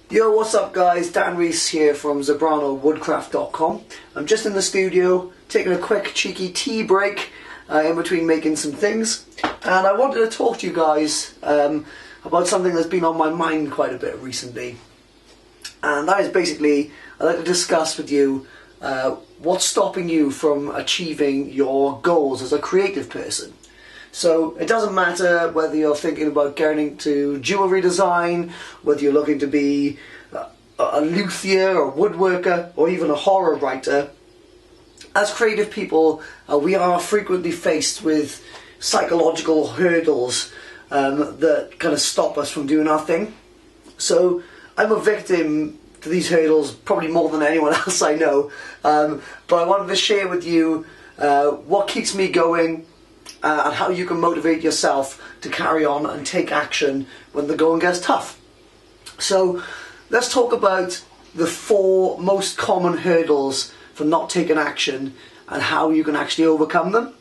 Yo, what's up guys? Dan Reese here from ZebranoWoodcraft.com. I'm just in the studio taking a quick cheeky tea break in between making some things, and I wanted to talk to you guys about something that's been on my mind quite a bit recently, and that is basically I'd like to discuss with you what's stopping you from achieving your goals as a creative person. So it doesn't matter whether you're thinking about getting into jewellery design, whether you're looking to be a luthier or woodworker or even a horror writer. As creative people, we are frequently faced with psychological hurdles that kind of stop us from doing our thing. So I'm a victim to these hurdles probably more than anyone else I know, but I wanted to share with you what keeps me going, and how you can motivate yourself to carry on and take action when the going gets tough. So let's talk about the 4 most common hurdles for not taking action and how you can actually overcome them.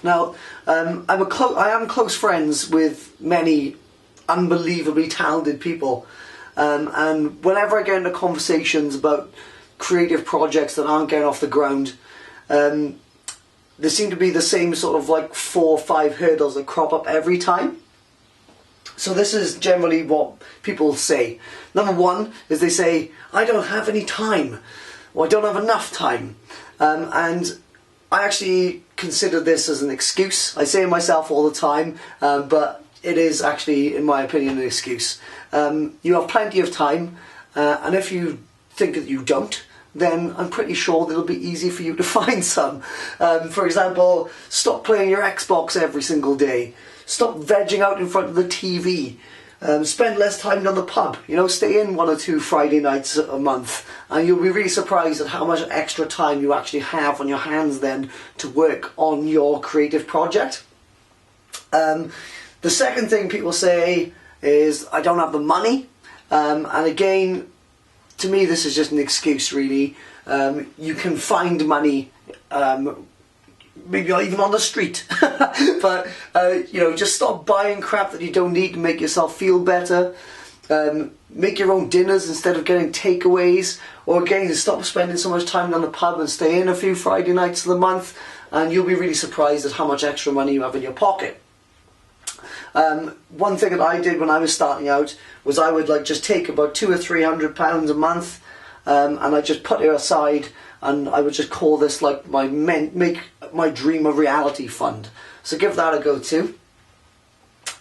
Now, I am close friends with many unbelievably talented people, and whenever I get into conversations about creative projects that aren't getting off the ground, there seem to be the same sort of like 4 or 5 hurdles that crop up every time. So this is generally what people say. Number 1 is they say, I don't have any time, or I don't have enough time. And I actually consider this as an excuse. I say it myself all the time, but it is actually, in my opinion, an excuse. You have plenty of time, and if you think that you don't, then I'm pretty sure that it'll be easy for you to find some. For example, stop playing your Xbox every single day. Stop vegging out in front of the TV. Spend less time on the pub. You know, stay in 1 or 2 Friday nights a month, and you'll be really surprised at how much extra time you actually have on your hands then to work on your creative project. The second thing people say is, I don't have the money. And again, to me, this is just an excuse, really. You can find money, maybe not even on the street, but you know, just stop buying crap that you don't need to make yourself feel better. Make your own dinners instead of getting takeaways, or again, stop spending so much time on the pub and stay in a few Friday nights of the month, and you'll be really surprised at how much extra money you have in your pocket. One thing that I did when I was starting out was I would just take about £200 or £300 a month, and I just put it aside, and I would just call this like make my dream a reality fund. So give that a go too.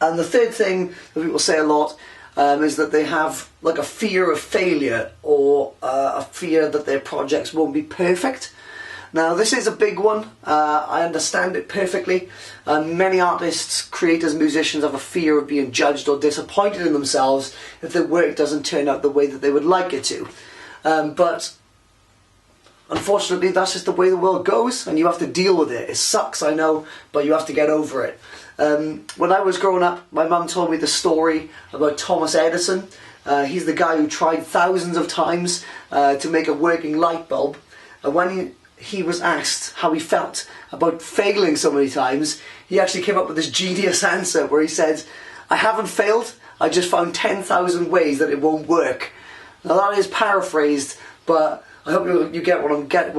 And the third thing that people say a lot is that they have like a fear of failure, or a fear that their projects won't be perfect. Now this is a big one, I understand it perfectly. Many artists, creators, musicians have a fear of being judged or disappointed in themselves if their work doesn't turn out the way that they would like it to. But unfortunately that's just the way the world goes, and you have to deal with it. It sucks, I know, but you have to get over it. When I was growing up, my mum told me the story about Thomas Edison. He's the guy who tried thousands of times to make a working light bulb, and when he was asked how he felt about failing so many times, he actually came up with this genius answer where he said, I haven't failed, I just found 10,000 ways that it won't work. Now that is paraphrased, but I hope you get what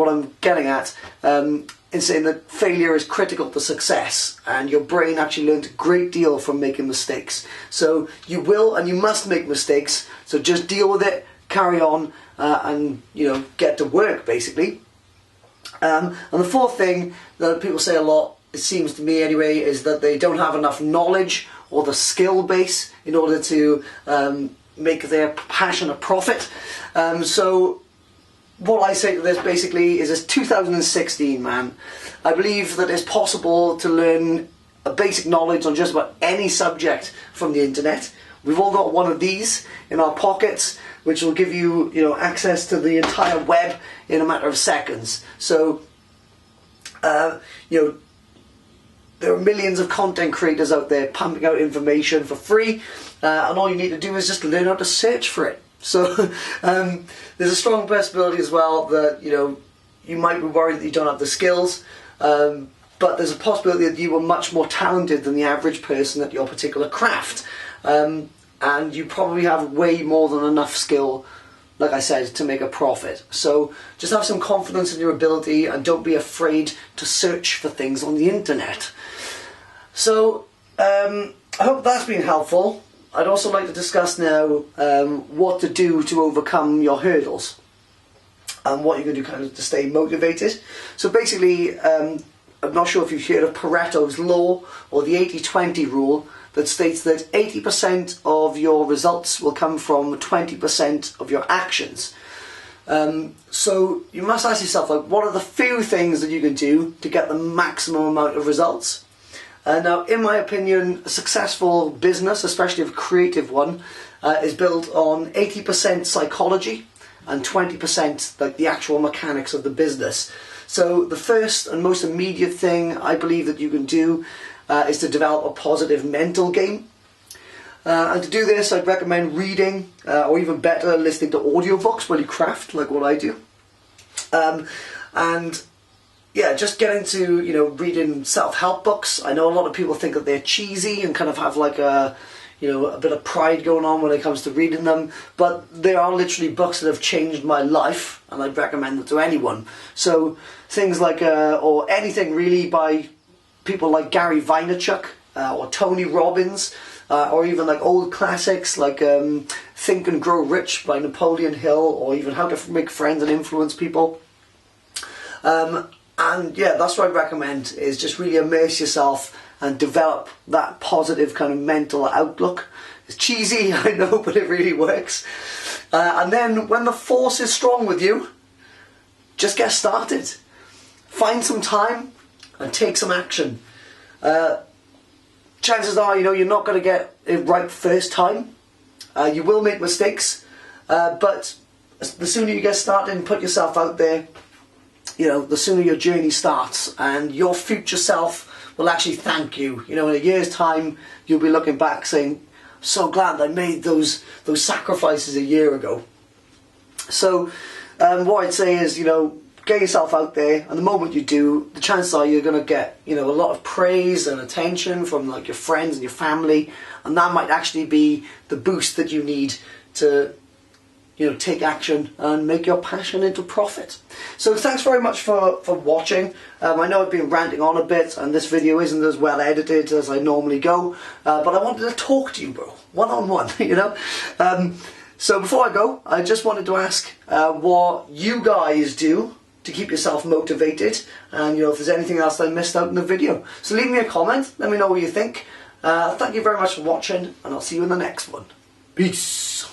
I'm getting at, in saying that failure is critical to success, and your brain actually learns a great deal from making mistakes. So you will and you must make mistakes, so just deal with it, carry on, and get to work basically. And the fourth thing that people say a lot, it seems to me anyway, is that they don't have enough knowledge or the skill base in order to make their passion a profit. So what I say to this basically is, it's 2016, man. I believe that it's possible to learn a basic knowledge on just about any subject from the internet. We've all got one of these in our pockets, which will give you, access to the entire web in a matter of seconds. So, there are millions of content creators out there pumping out information for free, and all you need to do is just learn how to search for it. So, there's a strong possibility as well that, you might be worried that you don't have the skills, but there's a possibility that you are much more talented than the average person at your particular craft. and you probably have way more than enough skill, like I said, to make a profit. So just have some confidence in your ability and don't be afraid to search for things on the internet. So I hope that's been helpful. I'd also like to discuss now what to do to overcome your hurdles and what you can do kind of to stay motivated. So basically, I'm not sure if you've heard of Pareto's law or the 80-20 rule that states that 80% of your results will come from 20% of your actions. So you must ask yourself, like, what are the few things that you can do to get the maximum amount of results? Now, in my opinion, a successful business, especially a creative one, is built on 80% psychology and 20% like the actual mechanics of the business. So the first and most immediate thing I believe that you can do is to develop a positive mental game. And to do this, I'd recommend reading, or even better, listening to audiobooks while you craft, like what I do. And yeah, just get into, you know, reading self-help books. I know a lot of people think that they're cheesy and kind of have like a, you know, a bit of pride going on when it comes to reading them, but they are literally books that have changed my life, and I'd recommend them to anyone. So things like, or anything really by people like Gary Vaynerchuk, or Tony Robbins, or even like old classics like Think and Grow Rich by Napoleon Hill, or even How to Make Friends and Influence People. And yeah, that's what I'd recommend, is just really immerse yourself and develop that positive kind of mental outlook. It's cheesy, I know, but it really works. And then when the force is strong with you, just get started. Find some time and take some action. Chances are, you know, you're not going to get it right first time. You will make mistakes, but the sooner you get started and put yourself out there, you know, the sooner your journey starts, and your future self will actually thank you. You know, in a year's time, you'll be looking back saying, so glad I made those sacrifices a year ago. So what I'd say is, you know, get yourself out there, and the moment you do, the chances are you're going to get, you know, a lot of praise and attention from like your friends and your family, and that might actually be the boost that you need to, you know, take action and make your passion into profit. So thanks very much for watching. I know I've been ranting on a bit, and this video isn't as well edited as I normally go, but I wanted to talk to you, bro, one-on-one, you know. So before I go, I just wanted to ask what you guys do to keep yourself motivated, and you know, if there's anything else I missed out in the video. So leave me a comment, let me know what you think. Thank you very much for watching, and I'll see you in the next one. Peace.